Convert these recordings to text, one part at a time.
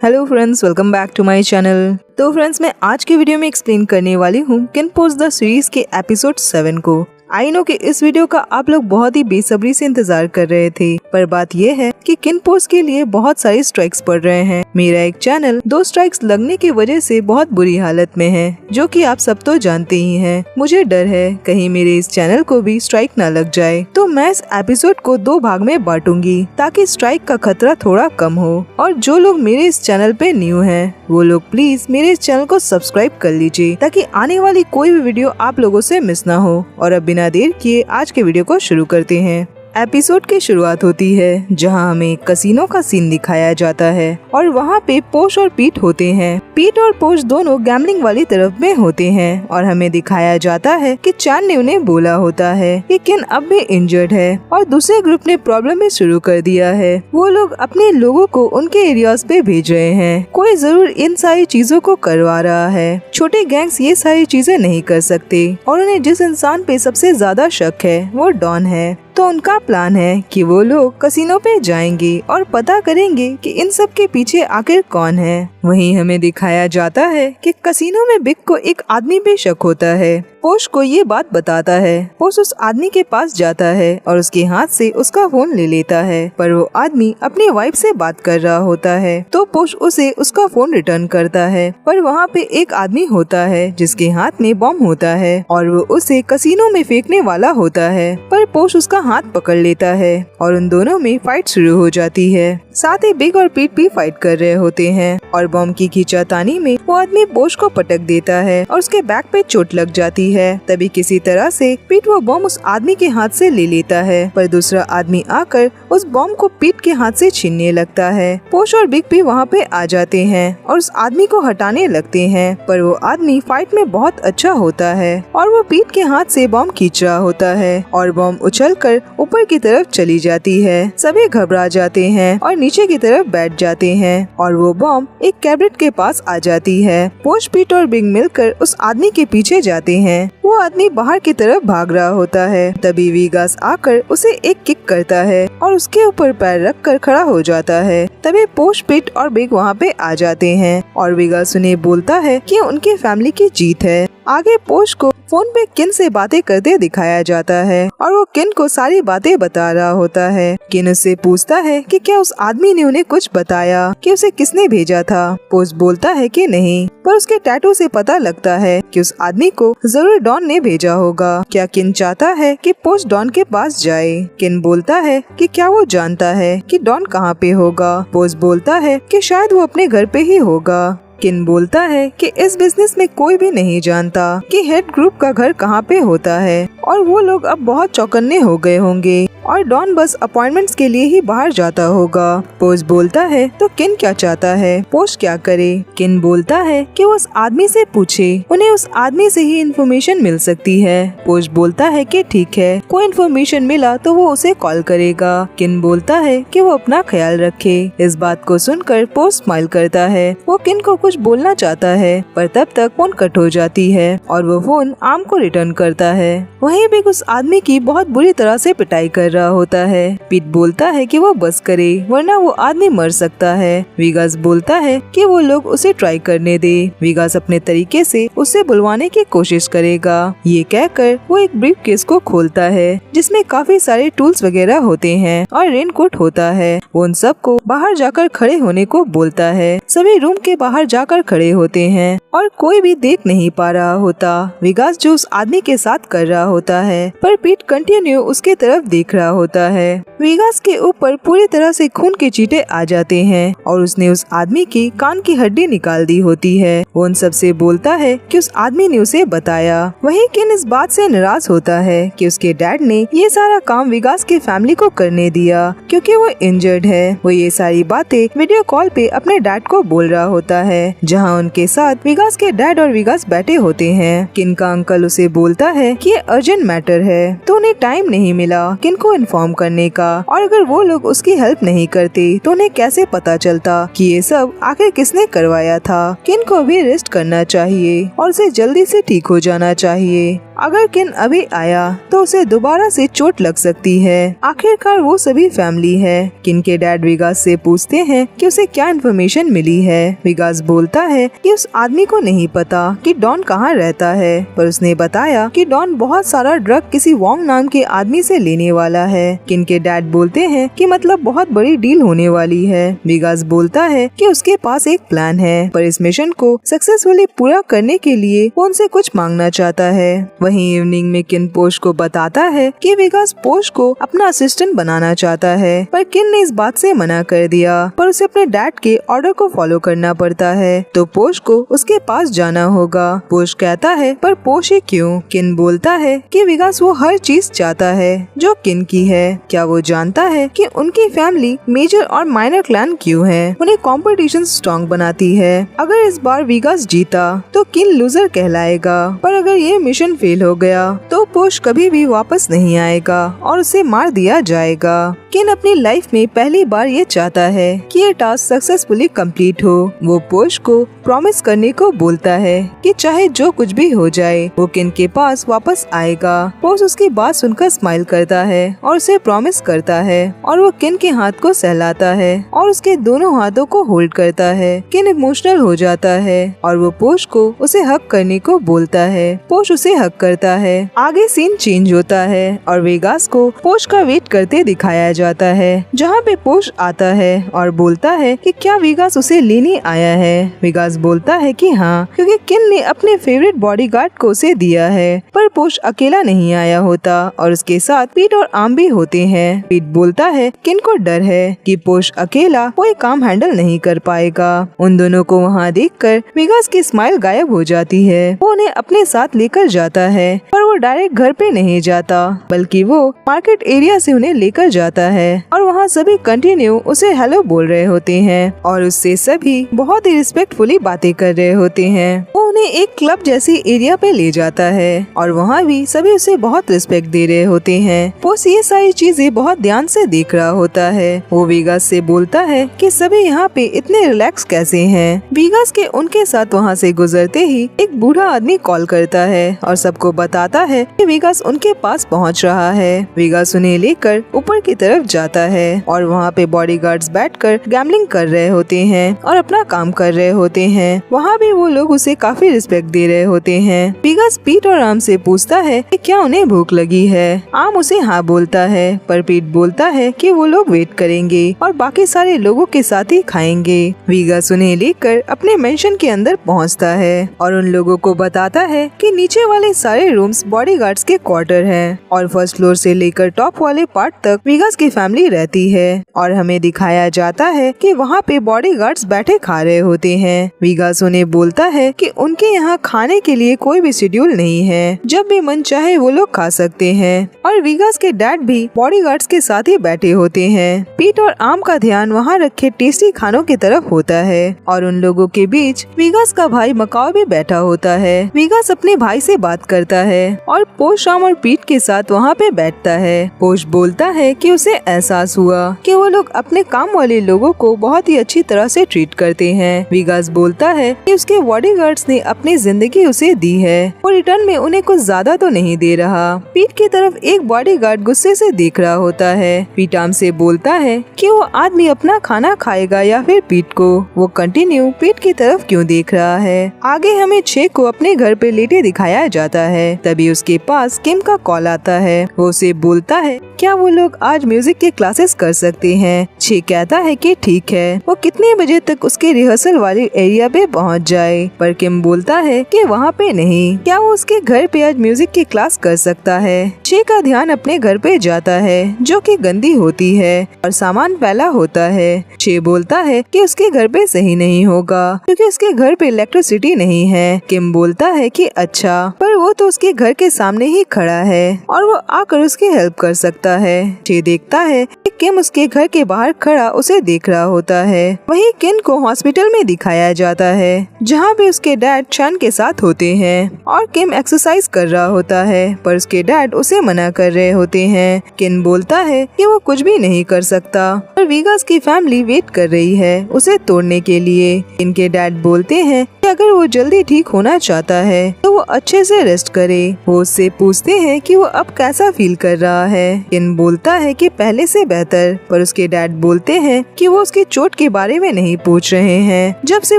Hello friends, welcome back to my channel. तो friends, मैं आज के वीडियो में एक्सप्लेन करने वाली हूँ किनपोस्ट द सीरीज के एपिसोड 7 को। आई नो कि इस वीडियो का आप लोग बहुत ही बेसब्री से इंतजार कर रहे थे, पर बात यह है कि किनपोस्ट के लिए बहुत सारे स्ट्राइक्स पड़ रहे हैं। मेरा एक चैनल 2 स्ट्राइक्स लगने की वजह से बहुत बुरी हालत में है, जो कि आप सब तो जानते ही हैं। मुझे डर है कहीं मेरे इस चैनल को भी स्ट्राइक न लग जाए, तो मैं इस एपिसोड को 2 भाग में बांटूंगी ताकि स्ट्राइक का खतरा थोड़ा कम हो। और जो लोग मेरे इस चैनल पे न्यू हैं, वो लोग प्लीज मेरे इस चैनल को सब्सक्राइब कर लीजिए ताकि आने वाली कोई भी वीडियो आप लोगों से मिस ना हो। और अब बिना देर किए आज के वीडियो को शुरू करते हैं। एपिसोड की शुरुआत होती है जहां हमें कसिनो का सीन दिखाया जाता है और वहां पे पोश और पीट होते हैं। पीट और पोश दोनों गैम्बलिंग वाली तरफ में होते हैं और हमें दिखाया जाता है कि चैन ने उन्हें बोला होता है कि किन अब भी इंजर्ड है और दूसरे ग्रुप ने प्रॉब्लम में शुरू कर दिया है। वो लोग अपने लोगों को उनके एरियाज पे भेज रहे हैं। कोई जरूर इन सारी चीजों को करवा रहा है। छोटे गैंग्स ये सारी चीजें नहीं कर सकते और उन्हें जिस इंसान पे सबसे ज्यादा शक है वो डॉन है। तो उनका प्लान है कि वो लोग कसिनो पे जाएंगे और पता करेंगे कि इन सब के पीछे आखिर कौन है। वहीं हमें दिखाया जाता है कि कसिनो में बिग को एक आदमी पे शक होता है। पोश को ये बात बताता है। पोश उस आदमी के पास जाता है और उसके हाथ से उसका फोन ले लेता है, पर वो आदमी अपनी वाइफ से बात कर रहा होता है। तो पोश उसे उसका फोन रिटर्न करता है, पर वहाँ पे एक आदमी होता है जिसके हाथ में बॉम्ब होता है और वो उसे कसिनो में फेंकने वाला होता है, पर पोश उसका हाथ पकड़ लेता है और उन दोनों में फाइट शुरू हो जाती है। साथ ही बिग और पीट भी फाइट कर रहे होते हैं और बॉम्ब की खींचातानी में वो आदमी पोश को पटक देता है और उसके बैक पे चोट लग जाती है। तभी किसी तरह से पीट वो बॉम्ब उस आदमी के हाथ से ले लेता है, पर दूसरा आदमी आकर उस बॉम्ब को पीट के हाथ से छीनने लगता है। पोश और बिग भी वहाँ पे आ जाते हैं और उस आदमी को हटाने लगते हैं, पर वो आदमी फाइट में बहुत अच्छा होता है और वो पीट के हाथ से बॉम्ब खींच रहा होता है और बॉम्ब उछलकर ऊपर की तरफ चली जाती है। सभी घबरा जाते हैं और नीचे की तरफ बैठ जाते हैं और वो बॉम्ब एक कैबिनेट के पास आ जाती है। पोश, पीट और बिग मिलकर उस आदमी के पीछे जाते हैं। वो आदमी बाहर की तरफ भाग रहा होता है। तभी वीगास आकर उसे एक किक करता है और उसके ऊपर पैर रखकर खड़ा हो जाता है। तभी पोश, पीट और बिग वहाँ पे आ जाते हैं और वीगास उन्हें बोलता है कि उनकी फैमिली की जीत है। आगे पोश को फोन पे किन से बातें करते दिखाया जाता है और वो किन को सारी बातें बता रहा होता है। किन उससे पूछता है कि क्या उस आदमी ने उन्हें कुछ बताया कि उसे किसने भेजा था। पोश बोलता है कि नहीं, पर उसके टैटू से पता लगता है कि उस आदमी को जरूर डॉन ने भेजा होगा। क्या किन चाहता है कि पोश डॉन के पास जाए? किन बोलता है कि क्या वो जानता है कि डॉन कहाँ पे होगा। पोश बोलता है कि शायद वो अपने घर पे ही होगा। किन बोलता है कि इस बिजनेस में कोई भी नहीं जानता कि हेड ग्रुप का घर कहाँ पे होता है और वो लोग अब बहुत चौकन्ने हो गए होंगे और डॉन बस अपॉइंटमेंट्स के लिए ही बाहर जाता होगा। पोश बोलता है तो किन क्या चाहता है, पोश क्या करे? किन बोलता है कि वो उस आदमी से पूछे, उन्हें उस आदमी से ही इन्फॉर्मेशन मिल सकती है। पोश बोलता है कि ठीक है, कोई इन्फॉर्मेशन मिला तो वो उसे कॉल करेगा। किन बोलता है कि वो अपना ख्याल रखे। इस बात को सुनकर पोश स्माइल करता है। वो किन को कुछ बोलना चाहता है, पर तब तक फोन कट हो जाती है और वो फोन आर्म को रिटर्न करता है। वहीं भी उस आदमी की बहुत बुरी तरह से पिटाई कर रहा होता है। पीट बोलता है कि वो बस करे वरना वो आदमी मर सकता है। वीगास बोलता है कि वो लोग उसे ट्राई करने दे। वीगास अपने तरीके से उसे बुलवाने की कोशिश करेगा। ये कहकर वो एक ब्रीफ केस को खोलता है जिसमें काफी सारे टूल्स वगैरह होते हैं और रेनकोट होता है। वो उन सबको बाहर जाकर खड़े होने को बोलता है। सभी रूम के बाहर जाकर खड़े होते हैं और कोई भी देख नहीं पा रहा होता वीगास जो उस आदमी के साथ कर रहा होता है, पर पीट कंटिन्यू उसके तरफ देख रहा होता है। वीगास के ऊपर पूरी तरह से खून के चीटे आ जाते हैं और उसने उस आदमी की कान की हड्डी निकाल दी होती है। वो उन सबसे बोलता है कि उस आदमी ने उसे बताया। वहीं किन इस बात से नाराज होता है कि उसके डैड ने ये सारा काम वीगास के फैमिली को करने दिया क्योंकि वो इंजर्ड है। वो ये सारी बातें वीडियो कॉल पे अपने डैड को बोल रहा होता है, जहाँ उनके साथ वीगास के डैड और वीगास बैठे होते हैं। किन का अंकल उसे बोलता है कि ये अर्जेंट मैटर है, तो उन्हें टाइम नहीं मिला किन को इन्फॉर्म करने का और अगर वो लोग उसकी हेल्प नहीं करते तो उन्हें कैसे पता चलता कि ये सब आखिर किसने करवाया था। किन को भी रेस्ट करना चाहिए और उसे जल्दी से ठीक हो जाना चाहिए। अगर किन अभी आया तो उसे दोबारा से चोट लग सकती है। आखिरकार वो सभी फैमिली है। किन के डैड विगास से पूछते हैं कि उसे क्या इन्फॉर्मेशन मिली है। विगास बोलता है कि उस आदमी को नहीं पता कि डॉन कहाँ रहता है, पर उसने बताया कि डॉन बहुत सारा ड्रग किसी वॉन्ग नाम के आदमी से लेने वाला है। किन के डैड बोलते हैं कि मतलब बहुत बड़ी डील होने वाली है। विगास बोलता है कि उसके पास एक प्लान है, पर इस मिशन को सक्सेसफुली पूरा करने के लिए वो उनसे कुछ मांगना चाहता है। वहीं इवनिंग में किन पोश को बताता है कि विगास पोश को अपना असिस्टेंट बनाना चाहता है, पर किन ने इस बात से मना कर दिया, पर उसे अपने डैड के ऑर्डर को फॉलो करना पड़ता है। तो पोश को उसके पास जाना होगा। पोश कहता है पर पोश ही क्यों? किन बोलता है कि विगास वो हर चीज चाहता है जो किन की है। क्या वो जानता है कि उनकी फैमिली मेजर और माइनर क्लैन क्यों है? उन्हें कंपटीशन स्ट्रॉन्ग बनाती है। अगर इस बार विगास जीता तो किन लूजर कहलाएगा, पर अगर ये मिशन फेल हो गया तो पोश कभी भी वापस नहीं आएगा और उसे मार दिया जाएगा। किन अपनी लाइफ में पहली बार ये चाहता है कि ये टास्क सक्सेसफुली कंप्लीट हो। वो पोश को प्रॉमिस करने को बोलता है कि चाहे जो कुछ भी हो जाए वो किन के पास वापस आएगा। पोश उसकी बात सुनकर स्माइल करता है और उसे प्रॉमिस करता है और वो किन के हाथ को सहलाता है और उसके दोनों हाथों को होल्ड करता है। किन इमोशनल हो जाता है और वो पोश को उसे हक करने को बोलता है। पोश उसे हक करता है। आगे सीन चेंज होता है और वेगास को पोश का वेट करते दिखाया जाता है, जहाँ पे पोश आता है और बोलता है कि क्या वेगास उसे लेने आया है। वेगास बोलता है कि हाँ, क्योंकि किन ने अपने फेवरेट बॉडीगार्ड को उसे दिया है। पर पोश अकेला नहीं आया होता और उसके साथ पीट और आम भी होते हैं। पीट बोलता है किन को डर है कि पोश अकेला कोई काम हैंडल नहीं कर पाएगा। उन दोनों को वहाँ देखकर वेगास की स्माइल गायब हो जाती है। वो उन्हें अपने साथ लेकर जाता है, पर वो डायरेक्ट घर पे नहीं जाता, बल्कि वो मार्केट एरिया से उन्हें लेकर जाता है और वहाँ सभी कंटिन्यू उसे हेलो बोल रहे होते हैं और उससे सभी बहुत ही रिस्पेक्टफुली बातें कर रहे होते हैं। वो उन्हें एक क्लब जैसी एरिया पे ले जाता है और वहाँ भी सभी उसे बहुत रिस्पेक्ट दे रहे होते हैं। पोश ये सारी चीजें बहुत ध्यान से देख रहा होता है। वो वेगास से बोलता है कि सभी यहाँ पे इतने रिलैक्स कैसे हैं। वेगास के उनके साथ वहाँ से गुजरते ही एक बूढ़ा आदमी कॉल करता है और सबको बताता है कि वेगास उनके पास पहुँच रहा है। वेगास उन्हें लेकर ऊपर की तरफ जाता है और वहाँ पे बॉडीगार्ड्स बैठकर गैम्बलिंग कर रहे होते हैं और अपना काम कर रहे होते हैं। वहाँ भी वो लोग उसे काफी रिस्पेक्ट दे रहे होते हैं। वेगास पीट और आम से पूछता है कि क्या उन्हें भूख लगी है। आम उसे हाँ बोलता है, पर पीट बोलता है कि वो लोग वेट करेंगे और बाकी सारे लोगों के साथ ही खाएंगे। वेगास उन्हें लेकर अपने मेंशन के अंदर पहुंचता है और उन लोगों को बताता है कि नीचे वाले सारे रूम्स बॉडीगार्ड्स के क्वार्टर हैं और फर्स्ट फ्लोर से लेकर टॉप वाले पार्ट तक वेगास की फैमिली रहती है और हमें दिखाया जाता है कि वहाँ पे बॉडीगार्ड्स बैठे खा रहे होते हैं। वेगास उन्हें बोलता है कि उनके यहाँ खाने के लिए कोई भी शेड्यूल नहीं है, जब भी मन चाहे वो लोग खा सकते हैं और वेगास के डैड भी बॉडीगार्ड्स के साथ ही बैठे होते हैं। पीट और आम का ध्यान वहाँ रखे टेस्टी खानों की तरफ होता है और उन लोगों के बीच वेगास का भाई मकाओ भी बैठा होता है। वेगास अपने भाई से बात करता है और पोश, आम और पीट के साथ वहाँ पे बैठता है। पोश बोलता है कि उसे एहसास हुआ कि वो लोग अपने काम वाले लोगों को बहुत ही अच्छी तरह से ट्रीट करते हैं। वेगास बोलता है कि उसके बॉडीगार्ड्स ने अपनी जिंदगी उसे दी है, वो रिटर्न में उन्हें कुछ ज्यादा तो नहीं दे रहा। पीट की तरफ एक बॉडीगार्ड गुस्से से देख रहा होता है। पीट आम से बोलता है कि वो आदमी अपना खाना खाएगा या फिर पीट को। वो कंटिन्यू पीट की तरफ क्यों देख रहा है। आगे हमें छे को अपने घर पे लेटे दिखाया जाता है। तभी उसके पास किम का कॉल आता है। वो उसे बोलता है क्या वो लोग आज म्यूजिक के क्लासेस कर सकते हैं। छे कहता है कि ठीक है, वो कितने बजे तक उसके रिहर्सल वाले एरिया पे पहुंच जाए, पर किम बोलता है कि वहाँ पे नहीं, क्या वो उसके घर पे आज म्यूजिक की क्लास कर सकता है। छे का ध्यान अपने घर पे जाता है जो कि गंदी होती है और सामान फैला होता है। छे बोलता है कि उसके घर पे सही नहीं होगा क्योंकि उसके घर पे इलेक्ट्रिसिटी नहीं है। किम बोलता है कि अच्छा, पर वो तो उसके घर के सामने ही खड़ा है और वो आकर उसकी हेल्प कर सकता है। छे देखता है कि किम उसके घर के बाहर खड़ा उसे देख रहा होता है। वहीं किन को हॉस्पिटल में दिखाया जाता है जहाँ पे उसके डैड चैन के साथ होते हैं और किम एक्सरसाइज कर रहा होता है, पर उसके डैड उसे मना कर रहे होते हैं। किन बोलता है कि वो कुछ भी नहीं कर सकता और वेगास की फैमिली वेट कर रही है उसे तोड़ने के लिए। इनके डैड बोलते हैं कि अगर वो जल्दी ठीक होना चाहता है तो वो अच्छे से रेस्ट करे। वो उससे पूछते हैं कि वो अब कैसा फील कर रहा है। किन बोलता है कि पहले से बेहतर, पर उसके डैड बोलते हैं कि वो उसकी चोट के बारे में नहीं पूछ रहे हैं। जब से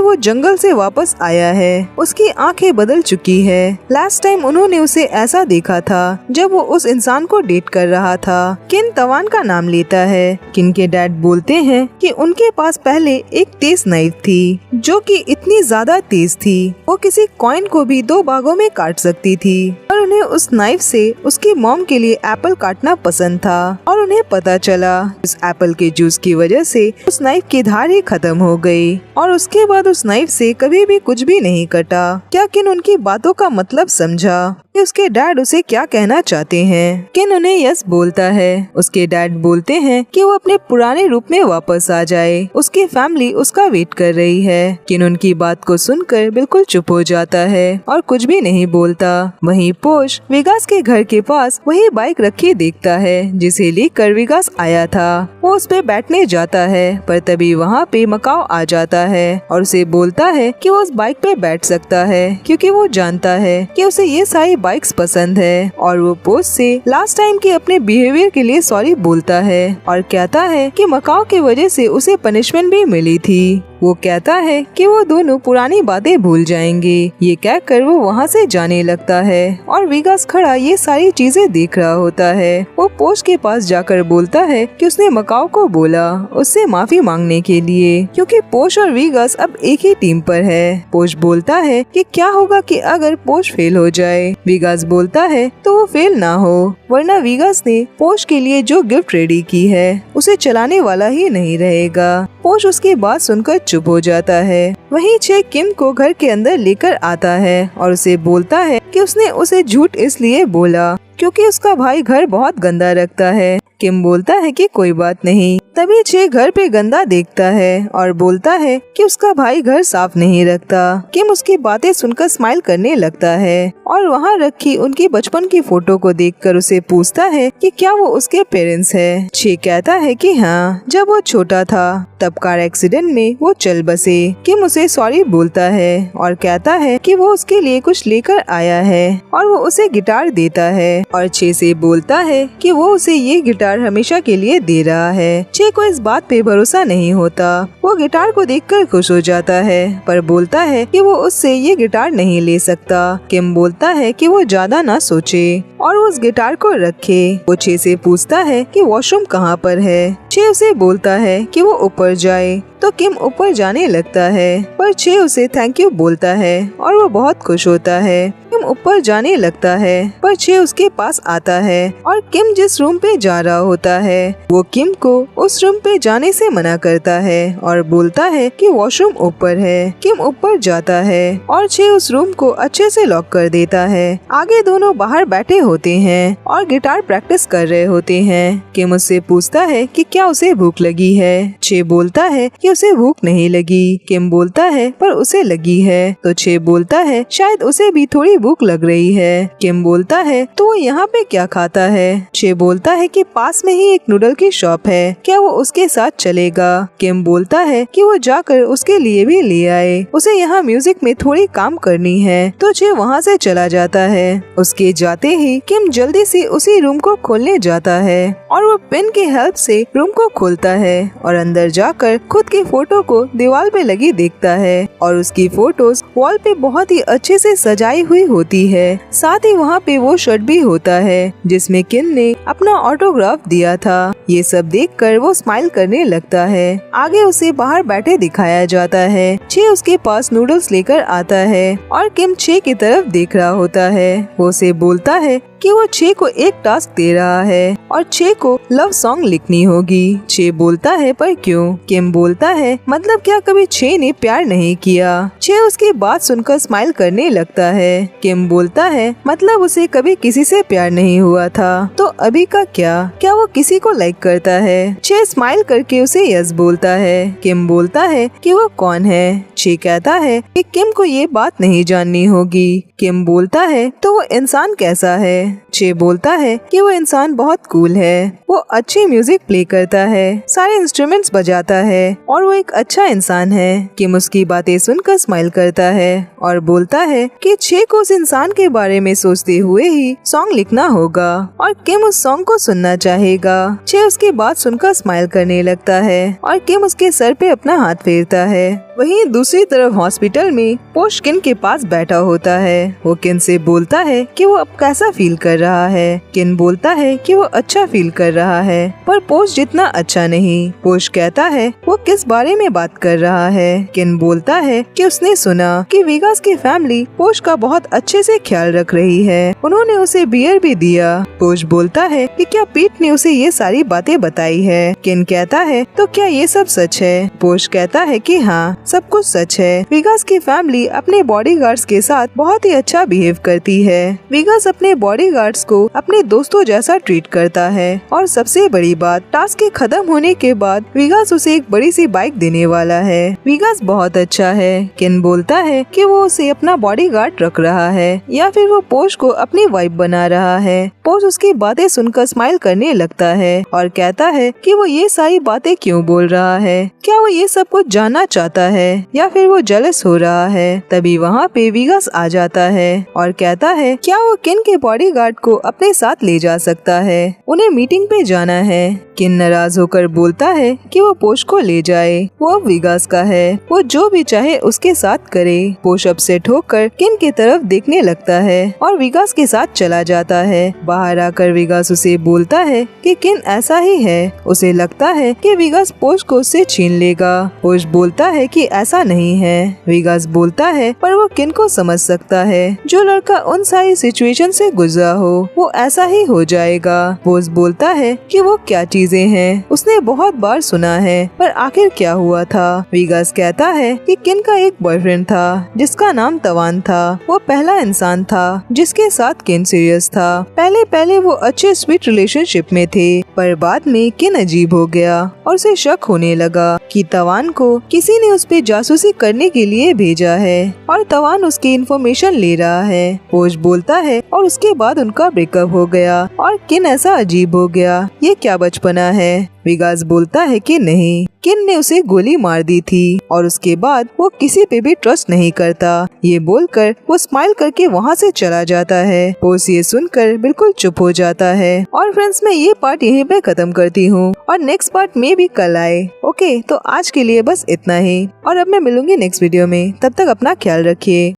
वो जंगल से वापस आया है उसकी आंखें बदल चुकी है। लास्ट टाइम उन्होंने उसे ऐसा देखा था जब वो उस इंसान को डेट कर रहा था। किन तवान का नाम लेता है। किन के डैड बोलते हैं कि उनके पास पहले एक तेज नाइफ थी जो कि इतनी ज्यादा तेज थी वो किसी कॉइन को भी 2 भागों में काट सकती थी। और उन्हें उस नाइफ से उसकी मॉम के लिए एप्पल काटना पसंद था और उन्हें पता चला उस एप्पल के जूस की वजह से उस नाइफ की धार ही खत्म हो गई और उसके बाद उस नाइफ से कभी भी कुछ भी नहीं कटा। क्या किन उनकी बातों का मतलब समझा कि उसके डैड उसे क्या कहना चाहते हैं। किन उन्हें यस बोलता है। उसके डैड बोलते हैं कि वो अपने पुराने रूप में वापस आ जाए, उसकी फैमिली उसका वेट कर रही है। किन उनकी बात को सुनकर बिल्कुल चुप हो जाता है और कुछ भी नहीं बोलता। वहीं पोश विगास के घर के पास वही बाइक रखी देखता है जिसे लेकर विगास आया था। वो उस पे बैठने जाता है पर तभी वहाँ पे मकाओ आ जाता है और उसे बोलता है कि वो उस बाइक पे बैठ सकता है क्योंकि वो जानता है कि उसे ये सारी बाइक्स पसंद है। और वो पोश से लास्ट टाइम के अपने बिहेवियर के लिए सॉरी बोलता है और कहता है कि मकाओ की वजह से उसे पनिशमेंट भी मिली थी। वो कहता है कि वो दोनों पुरानी बातें भूल जाएंगे। ये कहकर वो वहाँ से जाने लगता है और विगास खड़ा ये सारी चीजें देख रहा होता है। वो पोश के पास जाकर बोलता है कि उसने मकाओ को बोला उससे माफी मांगने के लिए क्योंकि पोश और विगास अब एक ही टीम पर है। पोश बोलता है कि क्या होगा कि अगर पोश फेल हो जाए। विगास बोलता है तो वो फेल ना हो वरना विगास ने पोश के लिए जो गिफ्ट रेडी की है उसे चलाने वाला ही नहीं रहेगा। पोश उसकी बात सुनकर चुप हो जाता है। वहीं चे किम को घर के अंदर लेकर आता है और उसे बोलता है कि उसने उसे झूठ इसलिए बोला क्योंकि उसका भाई घर बहुत गंदा रखता है। किम बोलता है कि कोई बात नहीं। तभी चे घर पे गंदा देखता है और बोलता है कि उसका भाई घर साफ नहीं रखता। किम उसकी बातें सुनकर स्माइल करने लगता है और वहाँ रखी उनकी बचपन की फोटो को देखकर उसे पूछता है कि क्या वो उसके पेरेंट्स है। चे कहता है कि हाँ, जब वो छोटा था तब कार एक्सीडेंट में वो चल बसे। किम उसे सॉरी बोलता है और कहता है कि वो उसके लिए कुछ लेकर आया है और वो उसे गिटार देता है और चे से बोलता है कि वो उसे ये गिटार हमेशा के लिए दे रहा है। चे को इस बात पे भरोसा नहीं होता। वो गिटार को देखकर खुश हो जाता है पर बोलता है कि वो उससे ये गिटार नहीं ले सकता। किम बोलता है कि वो ज्यादा ना सोचे और उस गिटार को रखे। वो चे से पूछता है कि वॉशरूम कहाँ पर है। चे उसे बोलता है कि वो ऊपर जाए तो किम ऊपर जाने लगता है पर चे उसे थैंक यू बोलता है और वो बहुत खुश होता है। किम ऊपर जाने लगता है पर चे उसके पास आता है और किम जिस रूम पे जा रहा होता है वो किम को उस रूम पे जाने से मना करता है और बोलता है कि वॉशरूम ऊपर है। किम ऊपर जाता है और चे उस रूम को अच्छे से लॉक कर देता है। आगे दोनों बाहर बैठे होते हैं और गिटार प्रैक्टिस कर रहे होते हैं। किम उससे पूछता है कि क्या उसे भूख लगी है। चे बोलता है कि उसे भूख नहीं लगी। किम बोलता है पर उसे लगी है। तो चे बोलता है शायद उसे भी थोड़ी भूख लग रही है। किम बोलता है तो वो यहाँ पे क्या खाता है। चे बोलता है कि पास में ही एक नूडल की शॉप है, क्या वो उसके साथ चलेगा। किम बोलता है कि वो जाकर उसके लिए भी ले आए, उसे यहाँ म्यूजिक में थोड़ी काम करनी है। तो चे वहाँ से चला जाता है। उसके जाते ही किम जल्दी से उसी रूम को खोलने जाता है और वो पेन की हेल्प से रूम को खोलता है और अंदर जाकर खुद की फोटो को दीवार पे लगी देखता है और उसकी फोटोज वॉल पे बहुत ही अच्छे से सजाई हुई होती है। साथ ही वहाँ पे वो शर्ट भी होता है जिसमें किन ने अपना ऑटोग्राफ दिया था। ये सब देखकर वो स्माइल करने लगता है। आगे उसे बाहर बैठे दिखाया जाता है। चे उसके पास नूडल्स लेकर आता है और किम चे की तरफ देख रहा होता है। वो उसे बोलता है कि वो चे को एक टास्क दे रहा है और चे को लव सॉन्ग लिखनी होगी। चे बोलता है पर क्यों। किम बोलता है मतलब क्या कभी चे ने प्यार नहीं किया। चे उसकी बात सुनकर स्माइल करने लगता है। किम बोलता है मतलब उसे कभी किसी से प्यार नहीं हुआ था तो अभी का क्या वो किसी को लाइक करता है। चे स्माइल करके उसे यस बोलता है। किम बोलता है कि वो कौन है। चे कहता है कि किम को ये बात नहीं जाननी होगी। किम बोलता है तो वो इंसान कैसा है। चे बोलता है कि वो इंसान बहुत कूल है, वो अच्छी म्यूजिक प्ले करता है, सारे इंस्ट्रूमेंट्स बजाता है और वो एक अच्छा इंसान है। किम उसकी बातें सुनकर स्माइल करता है और बोलता है कि चे को उस इंसान के बारे में सोचते हुए ही सॉन्ग लिखना होगा और किम उस सॉन्ग को सुनना चाहेगा। चे उसकी बात सुनकर स्माइल करने लगता है और किम उसके सर पे अपना हाथ फेरता है। वहीं दूसरी तरफ हॉस्पिटल में पोश किन के पास बैठा होता है। वो किन से बोलता है कि वो अब कैसा फील कर रहा है। किन बोलता है कि वो अच्छा फील कर रहा है, पर पोश जितना अच्छा नहीं। पोश कहता है वो किस बारे में बात कर रहा है। किन बोलता है कि उसने सुना कि वेगास की फैमिली पोश का बहुत अच्छे से ख्याल रख रही है, उन्होंने उसे बियर भी दिया। पोश बोलता है कि क्या पीट ने उसे ये सारी बातें बताई है। किन कहता है तो क्या ये सब सच है। पोश कहता है कि हाँ, सब कुछ सच है। वेगास की फैमिली अपने बॉडीगार्ड्स के साथ बहुत ही अच्छा बिहेव करती है। वेगास अपने बॉडीगार्ड्स को अपने दोस्तों जैसा ट्रीट करता है और सबसे बड़ी बात, टास्क के खत्म होने के बाद वेगास उसे एक बड़ी सी बाइक देने वाला है। वेगास बहुत अच्छा है। किन बोलता है कि वो उसे अपना बॉडीगार्ड रख रहा है या फिर वो पोश को अपनी वाइफ बना रहा है। पोश उसकी बातें सुनकर स्माइल करने लगता है और कहता है कि वो ये सारी बातें क्यों बोल रहा है, क्या वो ये सब कुछ जानना चाहता है या फिर वो जेलस हो रहा है। तभी वहाँ पे वेगास आ जाता है और कहता है क्या वो किन के बॉडीगार्ड को अपने साथ ले जा सकता है, उन्हें मीटिंग पे जाना है। किन नाराज होकर बोलता है कि वो पोश को ले जाए, वो अब वेगास का है, वो जो भी चाहे उसके साथ करे। पोश अपसेट होकर किन की तरफ देखने लगता है और वेगास के साथ चला जाता है। बाहर आकर वेगास उसे बोलता है कि किन ऐसा ही है, उसे लगता है कि वेगास पोश को उससे छीन लेगा। पोश बोलता है कि ऐसा नहीं है। वेगास बोलता है पर वो किन को समझ सकता है, जो लड़का उन सारी सिचुएशन से गुजरा हो वो ऐसा ही हो जाएगा। पोश बोलता है कि वो क्या चीजें हैं, उसने बहुत बार सुना है, पर आखिर क्या हुआ था। वेगास कहता है कि किन का एक बॉयफ्रेंड था जिसका नाम तवान था। वो पहला इंसान था जिसके साथ किन सीरियस था। पहले वो अच्छे स्वीट रिलेशनशिप में थे, पर बाद में किन अजीब हो गया और उसे शक होने लगा कि तवान को किसी ने उस पे जासूसी करने के लिए भेजा है और तवान उसकी इन्फॉर्मेशन ले रहा है। पोश बोलता है और उसके बाद उनका ब्रेकअप हो गया और किन ऐसा अजीब हो गया, ये क्या बचपना है। वेगास बोलता है कि नहीं, किन ने उसे गोली मार दी थी और उसके बाद वो किसी पे भी ट्रस्ट नहीं करता। ये बोलकर वो स्माइल करके वहाँ से चला जाता है। पोश ये सुनकर बिल्कुल चुप हो जाता है। और फ्रेंड्स, मैं ये पार्ट यहीं पे खत्म करती हूँ और नेक्स्ट पार्ट में भी कल आए। ओके, तो आज के लिए बस इतना ही और अब मैं मिलूंगी नेक्स्ट वीडियो में। तब तक अपना ख्याल रखिए।